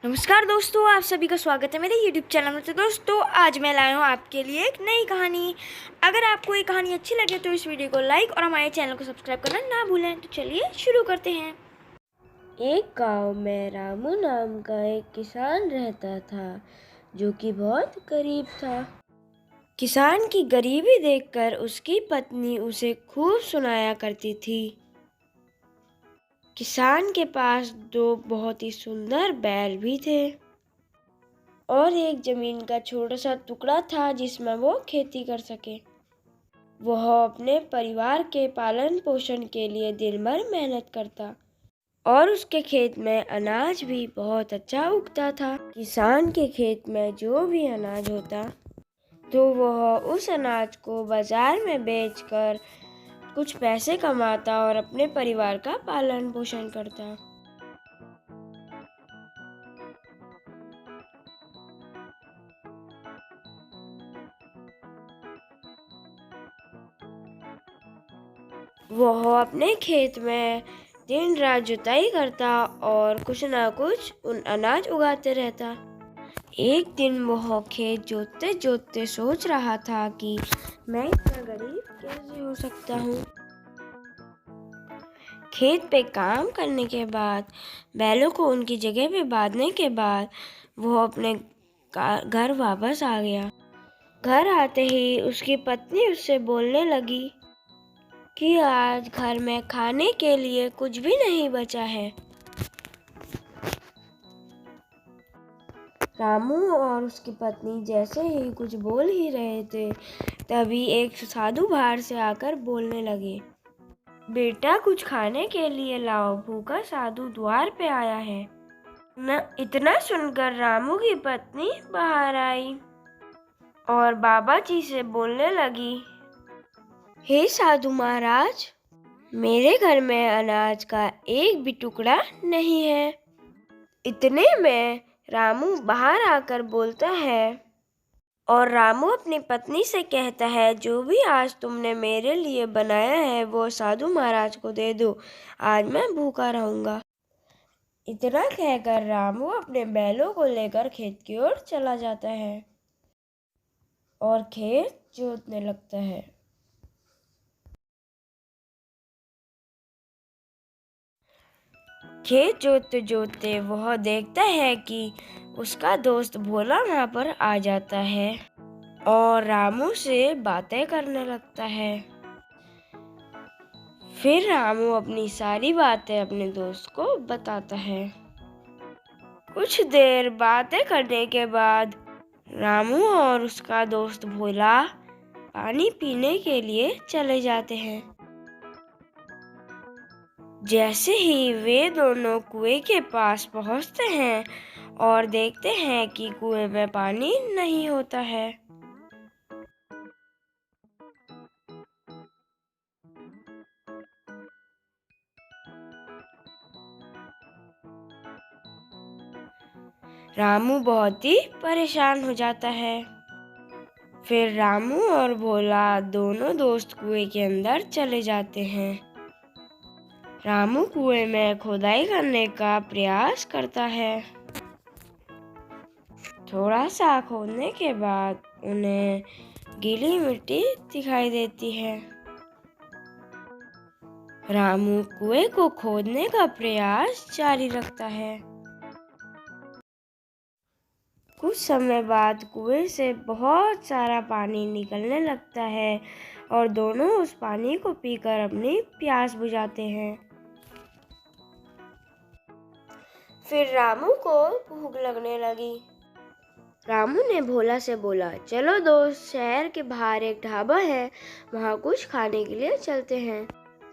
नमस्कार दोस्तों, आप सभी का स्वागत है मेरे YouTube चैनल में। तो दोस्तों, आज मैं लाया हूँ आपके लिए एक नई कहानी। अगर आपको ये कहानी अच्छी लगे तो इस वीडियो को लाइक और हमारे चैनल को सब्सक्राइब करना ना भूलें। तो चलिए शुरू करते हैं। एक गांव में रामू नाम का एक किसान रहता था जो कि बहुत गरीब था। किसान की गरीबी देखकर उसकी पत्नी उसे खूब सुनाया करती थी। किसान के पास दो बहुत ही सुंदर बैल भी थे और एक जमीन का छोटा सा टुकड़ा था जिसमें वो खेती कर सके। वह अपने परिवार के पालन पोषण के लिए दिन भर मेहनत करता और उसके खेत में अनाज भी बहुत अच्छा उगता था। किसान के खेत में जो भी अनाज होता तो वह उस अनाज को बाजार में बेचकर कुछ पैसे कमाता और अपने परिवार का पालन पोषण करता। वह अपने खेत में दिन रात जुताई करता और कुछ ना कुछ अनाज उगाते रहता। एक दिन वह खेत जोतते जोतते सोच रहा था कि मैं इतना गरीब कैसे हो सकता हूँ। खेत पे काम करने के बाद, बैलों को उनकी जगह पे बांधने के बाद वह अपने घर वापस आ गया। घर आते ही उसकी पत्नी उससे बोलने लगी कि आज घर में खाने के लिए कुछ भी नहीं बचा है। रामू और उसकी पत्नी जैसे ही कुछ बोल ही रहे थे तभी एक साधु बाहर से आकर बोलने लगे, बेटा कुछ खाने के लिए लाओ, भूखा साधु द्वार पे आया है। इतना सुनकर रामू की पत्नी बाहर आई और बाबा जी से बोलने लगी, हे साधु महाराज, मेरे घर में अनाज का एक भी टुकड़ा नहीं है। इतने में रामू बाहर आकर बोलता है और रामू अपनी पत्नी से कहता है, जो भी आज तुमने मेरे लिए बनाया है वो साधु महाराज को दे दो, आज मैं भूखा रहूंगा। इतना कहकर रामू अपने बैलों को लेकर खेत की ओर चला जाता है और खेत जोतने लगता है। खेत जोतते जोतते वह देखता है कि उसका दोस्त भोला वहाँ पर आ जाता है और रामू से बातें करने लगता है। फिर रामू अपनी सारी बातें अपने दोस्त को बताता है। कुछ देर बातें करने के बाद रामू और उसका दोस्त भोला पानी पीने के लिए चले जाते हैं। जैसे ही वे दोनों कुएं के पास पहुंचते हैं और देखते हैं कि कुएं में पानी नहीं होता है। रामू बहुत ही परेशान हो जाता है। फिर रामू और भोला दोनों दोस्त कुएं के अंदर चले जाते हैं। रामू कुएं में खुदाई करने का प्रयास करता है। थोड़ा सा खोदने के बाद उन्हें गीली मिट्टी दिखाई देती है। रामू कुएं को खोदने का प्रयास जारी रखता है। कुछ समय बाद कुएं से बहुत सारा पानी निकलने लगता है और दोनों उस पानी को पीकर अपनी प्यास बुझाते हैं। फिर रामू को भूख लगने लगी। रामू ने भोला से बोला, चलो दोस्त, शहर के बाहर एक ढाबा है, वहाँ कुछ खाने के लिए चलते हैं।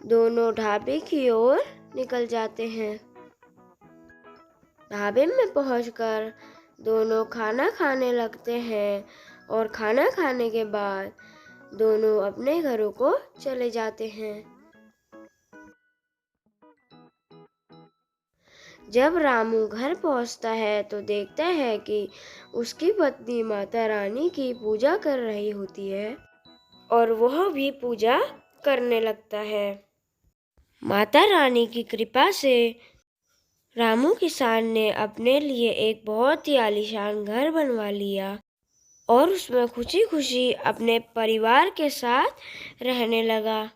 दोनों ढाबे की ओर निकल जाते हैं। ढाबे में पहुंचकर दोनों खाना खाने लगते हैं और खाना खाने के बाद दोनों अपने घरों को चले जाते हैं। जब रामू घर पहुंचता है तो देखता है कि उसकी पत्नी माता रानी की पूजा कर रही होती है और वह भी पूजा करने लगता है। माता रानी की कृपा से रामू किसान ने अपने लिए एक बहुत ही आलीशान घर बनवा लिया और उसमें खुशी खुशी अपने परिवार के साथ रहने लगा।